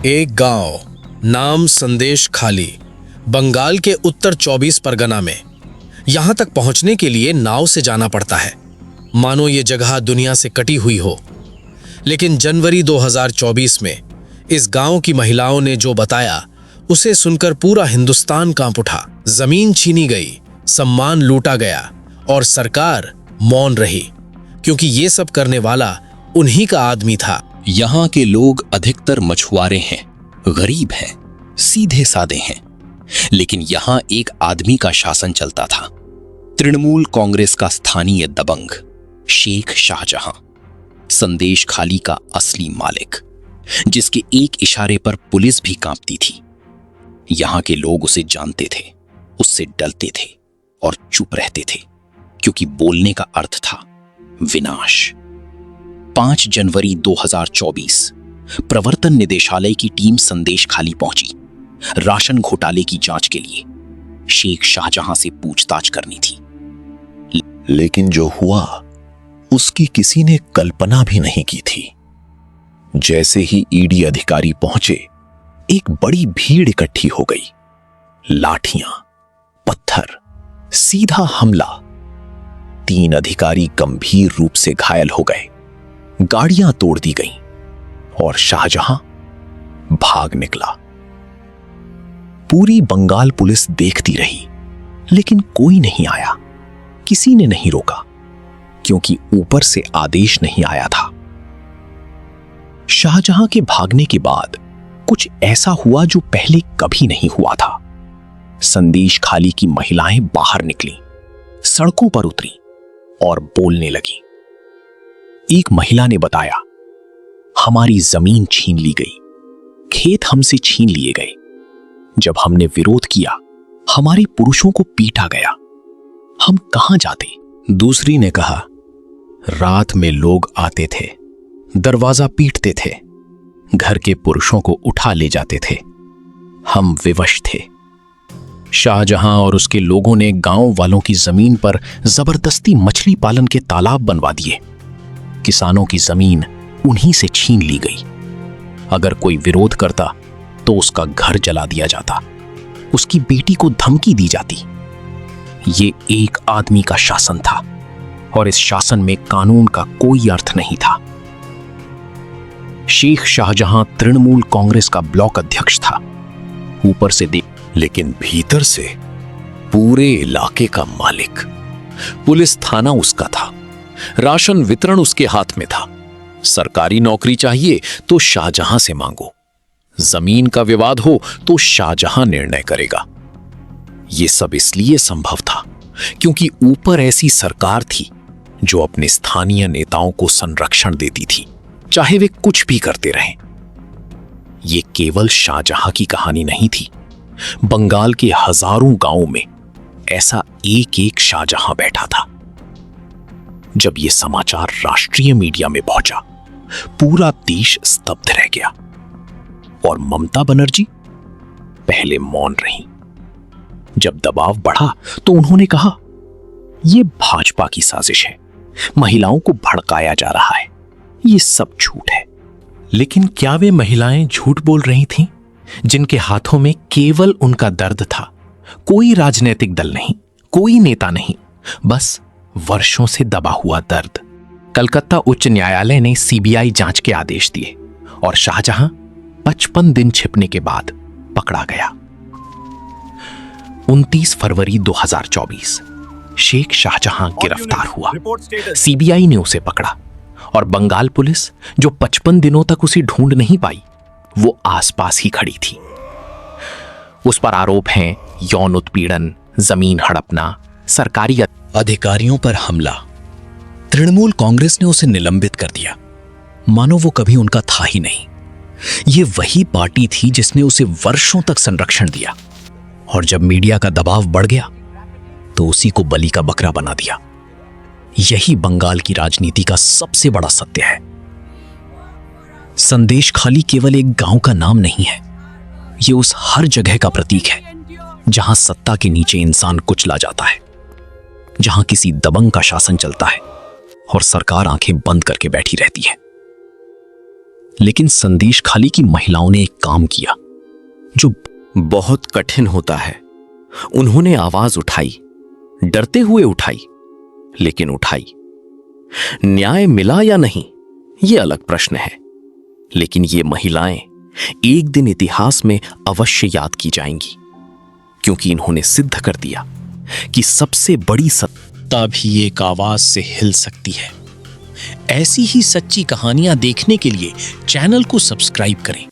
एक गांव नाम संदेश खाली, बंगाल के उत्तर 24 परगना में। यहां तक पहुंचने के लिए नाव से जाना पड़ता है, मानो ये जगह दुनिया से कटी हुई हो। लेकिन जनवरी 2024 में इस गांव की महिलाओं ने जो बताया, उसे सुनकर पूरा हिंदुस्तान कांप उठा। जमीन छीनी गई, सम्मान लूटा गया और सरकार मौन रही, क्योंकि ये सब करने वाला उन्हीं का आदमी था। यहाँ के लोग अधिकतर मछुआरे हैं, गरीब हैं, सीधे साधे हैं, लेकिन यहाँ एक आदमी का शासन चलता था। तृणमूल कांग्रेस का स्थानीय दबंग शेख शाहजहां, संदेश खाली का असली मालिक, जिसके एक इशारे पर पुलिस भी कांपती थी। यहाँ के लोग उसे जानते थे, उससे डरते थे और चुप रहते थे, क्योंकि बोलने का अर्थ था विनाश। 5 जनवरी 2024 प्रवर्तन निदेशालय की टीम संदेश खाली पहुंची, राशन घोटाले की जांच के लिए। शेख शाहजहां से पूछताछ करनी थी। लेकिन जो हुआ उसकी किसी ने कल्पना भी नहीं की थी। जैसे ही ईडी अधिकारी पहुंचे, एक बड़ी भीड़ इकट्ठी हो गई। लाठियां, पत्थर, सीधा हमला। 3 अधिकारी गंभीर रूप से घायल हो गए, गाड़ियां तोड़ दी गईं और शाहजहां भाग निकला। पूरी बंगाल पुलिस देखती रही, लेकिन कोई नहीं आया, किसी ने नहीं रोका, क्योंकि ऊपर से आदेश नहीं आया था। शाहजहां के भागने के बाद कुछ ऐसा हुआ जो पहले कभी नहीं हुआ था। संदेश खाली की महिलाएं बाहर निकली, सड़कों पर उतरी और बोलने लगी। एक महिला ने बताया, हमारी जमीन छीन ली गई, खेत हमसे छीन लिए गए। जब हमने विरोध किया, हमारे पुरुषों को पीटा गया। हम कहां जाते? दूसरी ने कहा, रात में लोग आते थे, दरवाजा पीटते थे, घर के पुरुषों को उठा ले जाते थे। हम विवश थे। शाहजहां और उसके लोगों ने गांव वालों की जमीन पर जबरदस्ती मछली पालन के तालाब बनवा दिए। किसानों की जमीन उन्हीं से छीन ली गई। अगर कोई विरोध करता तो उसका घर जला दिया जाता, उसकी बेटी को धमकी दी जाती। ये एक आदमी का शासन था और इस शासन में कानून का कोई अर्थ नहीं था। शेख शाहजहां तृणमूल कांग्रेस का ब्लॉक अध्यक्ष था। ऊपर से देख, लेकिन भीतर से पूरे इलाके का मालिक। पुलिस थाना उसका था, राशन वितरण उसके हाथ में था। सरकारी नौकरी चाहिए तो शाहजहां से मांगो, जमीन का विवाद हो तो शाहजहां निर्णय करेगा। यह सब इसलिए संभव था क्योंकि ऊपर ऐसी सरकार थी जो अपने स्थानीय नेताओं को संरक्षण देती थी, चाहे वे कुछ भी करते रहें। यह केवल शाहजहां की कहानी नहीं थी। बंगाल के हजारों गांवों में ऐसा एक शाहजहां बैठा था। जब यह समाचार राष्ट्रीय मीडिया में पहुंचा, पूरा देश स्तब्ध रह गया और ममता बनर्जी पहले मौन रही। जब दबाव बढ़ा तो उन्होंने कहा, यह भाजपा की साजिश है, महिलाओं को भड़काया जा रहा है, यह सब झूठ है। लेकिन क्या वे महिलाएं झूठ बोल रही थीं, जिनके हाथों में केवल उनका दर्द था? कोई राजनीतिक दल नहीं, कोई नेता नहीं, बस वर्षों से दबा हुआ दर्द। कलकत्ता उच्च न्यायालय ने सीबीआई जांच के आदेश दिए और शाहजहां 55 दिन छिपने के बाद पकड़ा गया। 29 फरवरी 2024 शेख शाहजहां गिरफ्तार हुआ। सीबीआई ने उसे पकड़ा और बंगाल पुलिस, जो 55 दिनों तक उसे ढूंढ नहीं पाई, वो आसपास ही खड़ी थी। उस पर आरोप हैं यौन उत्पीड़न, जमीन हड़पना, सरकारी अधिकारियों पर हमला। तृणमूल कांग्रेस ने उसे निलंबित कर दिया, मानो वो कभी उनका था ही नहीं। ये वही पार्टी थी जिसने उसे वर्षों तक संरक्षण दिया, और जब मीडिया का दबाव बढ़ गया तो उसी को बलि का बकरा बना दिया। यही बंगाल की राजनीति का सबसे बड़ा सत्य है। संदेश खाली केवल एक गांव का नाम नहीं है, ये उस हर जगह का प्रतीक है जहां सत्ता के नीचे इंसान कुचला जाता है, जहां किसी दबंग का शासन चलता है और सरकार आंखें बंद करके बैठी रहती है। लेकिन संदेश खाली की महिलाओं ने एक काम किया जो बहुत कठिन होता है। उन्होंने आवाज उठाई, डरते हुए उठाई, लेकिन उठाई। न्याय मिला या नहीं, यह अलग प्रश्न है, लेकिन ये महिलाएं एक दिन इतिहास में अवश्य याद की जाएंगी, क्योंकि इन्होंने सिद्ध कर दिया कि सबसे बड़ी सत्ता भी एक आवाज से हिल सकती है। ऐसी ही सच्ची कहानियां देखने के लिए चैनल को सब्सक्राइब करें